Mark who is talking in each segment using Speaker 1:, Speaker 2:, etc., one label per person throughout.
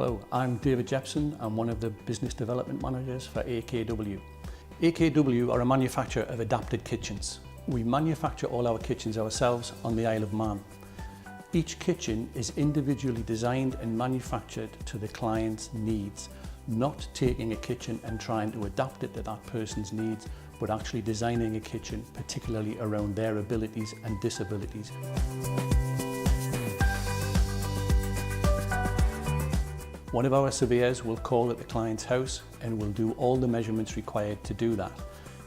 Speaker 1: Hello, I'm David Jepson. I'm one of the business development managers for AKW. AKW are a manufacturer of adapted kitchens. We manufacture all our kitchens ourselves on the Isle of Man. Each kitchen is individually designed and manufactured to the client's needs, not taking a kitchen and trying to adapt it to that person's needs, but actually designing a kitchen particularly around their abilities and disabilities. One of our surveyors will call at the client's house and will do all the measurements required to do that.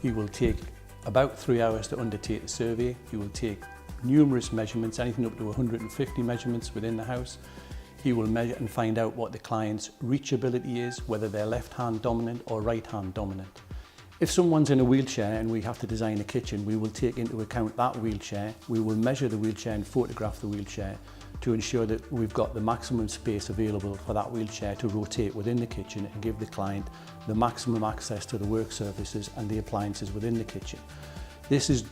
Speaker 1: He will take about 3 hours to undertake the survey. He will take numerous measurements, anything up to 150 measurements within the house. He will measure and find out what the client's reachability is, whether they're left-hand dominant or right-hand dominant. If someone's in a wheelchair and we have to design a kitchen, we will take into account that wheelchair. We will measure the wheelchair and photograph the wheelchair to ensure that we've got the maximum space available for that wheelchair to rotate within the kitchen and give the client the maximum access to the work surfaces and the appliances within the kitchen. This is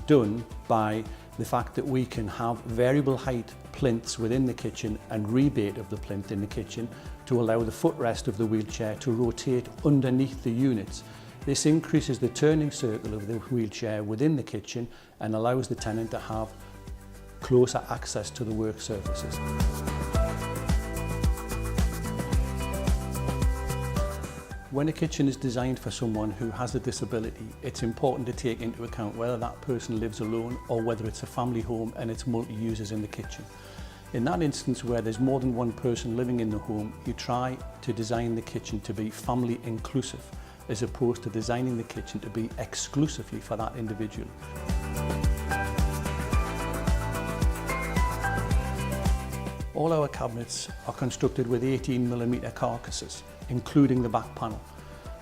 Speaker 1: done by the fact that we can have variable height plinths within the kitchen and rebate of the plinth in the kitchen to allow the footrest of the wheelchair to rotate underneath the units. This increases the turning circle of the wheelchair within the kitchen and allows the tenant to have closer access to the work surfaces. When a kitchen is designed for someone who has a disability, it's important to take into account whether that person lives alone or whether it's a family home and it's multi-users in the kitchen. In that instance where there's more than one person living in the home, you try to design the kitchen to be family inclusive as opposed to designing the kitchen to be exclusively for that individual. All our cabinets are constructed with 18mm carcasses, including the back panel.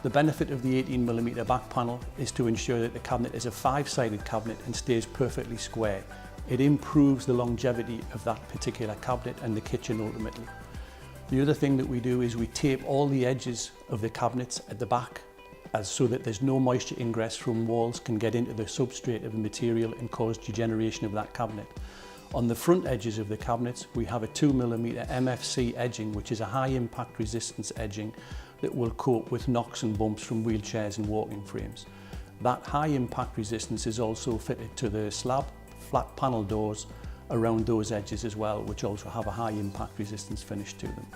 Speaker 1: The benefit of the 18mm back panel is to ensure that the cabinet is a 5-sided cabinet and stays perfectly square. It improves the longevity of that particular cabinet and the kitchen ultimately. The other thing that we do is we tape all the edges of the cabinets at the back so that there's no moisture ingress from walls can get into the substrate of the material and cause degeneration of that cabinet. On the front edges of the cabinets, we have a 2mm MFC edging, which is a high impact resistance edging that will cope with knocks and bumps from wheelchairs and walking frames. That high impact resistance is also fitted to the slab flat panel doors around those edges as well, which also have a high impact resistance finish to them.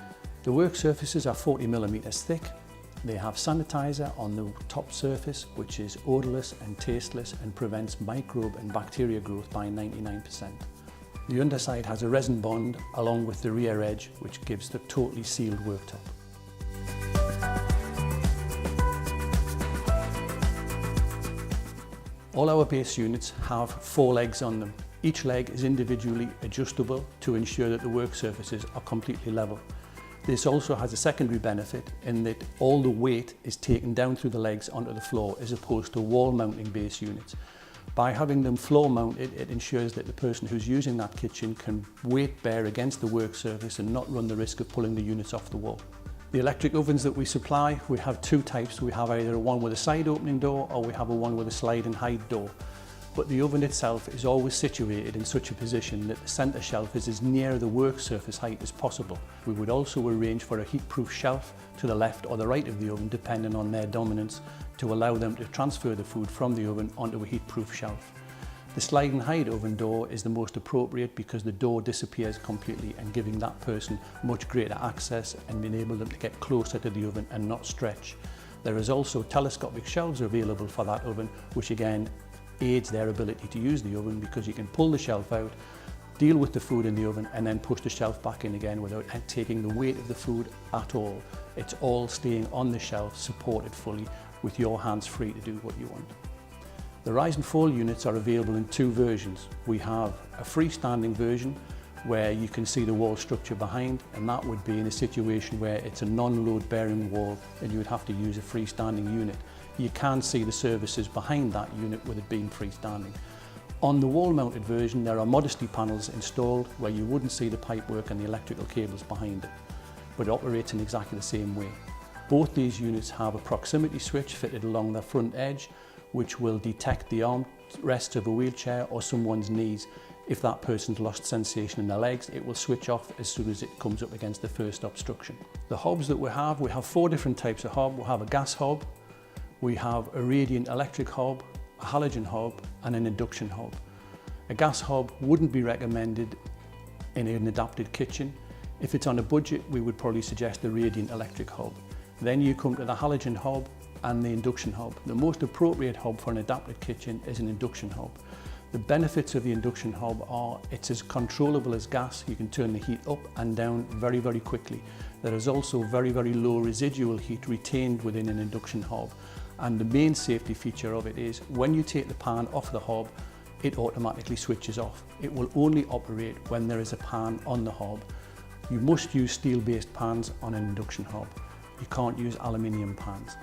Speaker 1: The work surfaces are 40mm thick. They have sanitizer on the top surface, which is odorless and tasteless and prevents microbe and bacteria growth by 99%. The underside has a resin bond along with the rear edge, which gives the totally sealed worktop. All our base units have 4 legs on them. Each leg is individually adjustable to ensure that the work surfaces are completely level. This also has a secondary benefit in that all the weight is taken down through the legs onto the floor as opposed to wall mounting base units. By having them floor mounted, it ensures that the person who's using that kitchen can weight bear against the work surface and not run the risk of pulling the units off the wall. The electric ovens that we supply, we have 2 types. We have either one with a side opening door or we have one with a slide and hide door. But the oven itself is always situated in such a position that the centre shelf is as near the work surface height as possible. We would also arrange for a heat-proof shelf to the left or the right of the oven, depending on their dominance, to allow them to transfer the food from the oven onto a heat-proof shelf. The slide and hide oven door is the most appropriate because the door disappears completely and giving that person much greater access and enable them to get closer to the oven and not stretch. There is also telescopic shelves available for that oven, which again aids their ability to use the oven because you can pull the shelf out, deal with the food in the oven and then push the shelf back in again without taking the weight of the food at all. It's all staying on the shelf, supported fully, with your hands free to do what you want. The rise and fall units are available in 2 versions. We have a freestanding version where you can see the wall structure behind, and that would be in a situation where it's a non-load bearing wall and you would have to use a freestanding unit. You can see the surfaces behind that unit with it being freestanding. On the wall mounted version, there are modesty panels installed where you wouldn't see the pipework and the electrical cables behind it, but it operates in exactly the same way. Both these units have a proximity switch fitted along the front edge, which will detect the armrests of a wheelchair or someone's knees If that person's lost sensation in their legs, it will switch off as soon as it comes up against the first obstruction. The hobs that we have 4 different types of hob. We have a gas hob, we have a radiant electric hob, a halogen hob and an induction hob. A gas hob wouldn't be recommended in an adapted kitchen. If it's on a budget, we would probably suggest the radiant electric hob. Then you come to the halogen hob and the induction hob. The most appropriate hob for an adapted kitchen is an induction hob. The benefits of the induction hob are it's as controllable as gas. You can turn the heat up and down very, very quickly. There is also very, very low residual heat retained within an induction hob. And the main safety feature of it is when you take the pan off the hob, it automatically switches off. It will only operate when there is a pan on the hob. You must use steel-based pans on an induction hob. You can't use aluminium pans.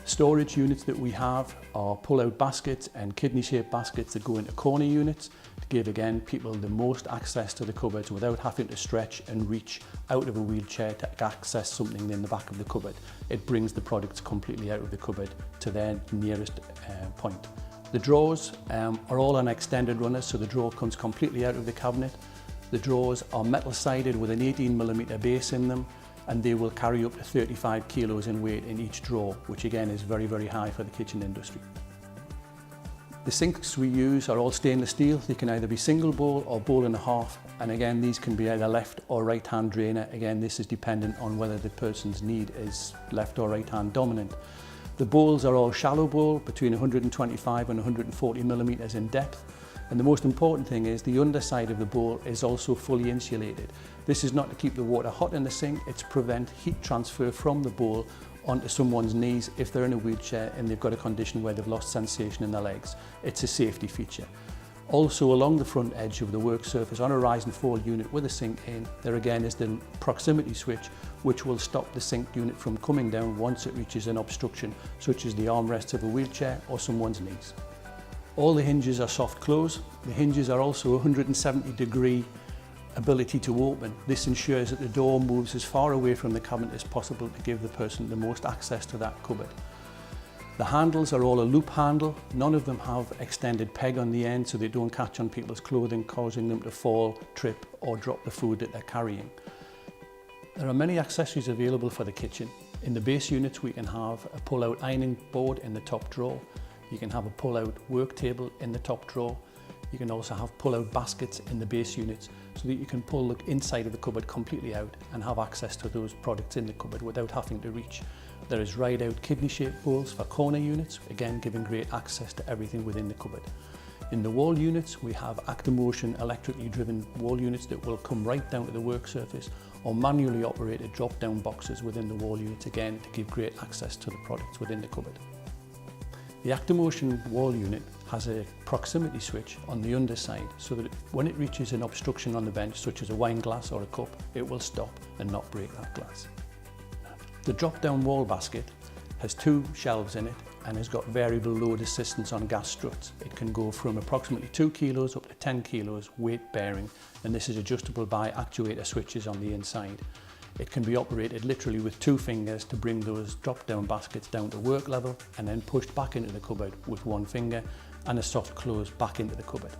Speaker 1: Storage units that we have are pull-out baskets and kidney-shaped baskets that go into corner units to give, again, people the most access to the cupboards without having to stretch and reach out of a wheelchair to access something in the back of the cupboard. It brings the products completely out of the cupboard to their nearest point. The drawers are all on extended runners, so the drawer comes completely out of the cabinet. The drawers are metal-sided with an 18mm base in them, and they will carry up to 35 kilos in weight in each drawer, which again is very, very high for the kitchen industry. The sinks we use are all stainless steel. They can either be single bowl or bowl and a half, and again these can be either left or right hand drainer. Again, this is dependent on whether the person's need is left or right hand dominant. The bowls are all shallow bowl, between 125 and 140 millimeters in depth. And the most important thing is the underside of the bowl is also fully insulated. This is not to keep the water hot in the sink, it's to prevent heat transfer from the bowl onto someone's knees if they're in a wheelchair and they've got a condition where they've lost sensation in their legs. It's a safety feature. Also along the front edge of the work surface on a rise and fall unit with a sink in, there again is the proximity switch which will stop the sink unit from coming down once it reaches an obstruction such as the armrests of a wheelchair or someone's knees. All the hinges are soft close. The hinges are also 170-degree ability to open. This ensures that the door moves as far away from the cabinet as possible to give the person the most access to that cupboard. The handles are all a loop handle. None of them have extended peg on the end so they don't catch on people's clothing, causing them to fall, trip or drop the food that they're carrying. There are many accessories available for the kitchen. In the base units we can have a pull-out ironing board in the top drawer. You can have a pull-out work table in the top drawer. You can also have pull-out baskets in the base units so that you can pull the inside of the cupboard completely out and have access to those products in the cupboard without having to reach. There is ride-out kidney-shaped bowls for corner units, again giving great access to everything within the cupboard. In the wall units, we have ActiMotion electrically driven wall units that will come right down to the work surface, or manually operated drop-down boxes within the wall units, again to give great access to the products within the cupboard. The ActiMotion wall unit has a proximity switch on the underside so that when it reaches an obstruction on the bench, such as a wine glass or a cup, it will stop and not break that glass. The drop-down wall basket has 2 shelves in it and has got variable load assistance on gas struts. It can go from approximately 2 kilos up to 10 kilos weight bearing, and this is adjustable by actuator switches on the inside. It can be operated literally with 2 fingers to bring those drop-down baskets down to work level and then pushed back into the cupboard with 1 finger and a soft close back into the cupboard.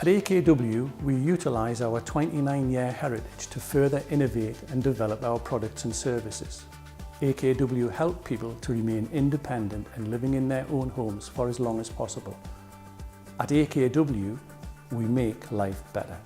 Speaker 1: At AKW, we utilise our 29-year heritage to further innovate and develop our products and services. AKW help people to remain independent and living in their own homes for as long as possible. At AKW, we make life better.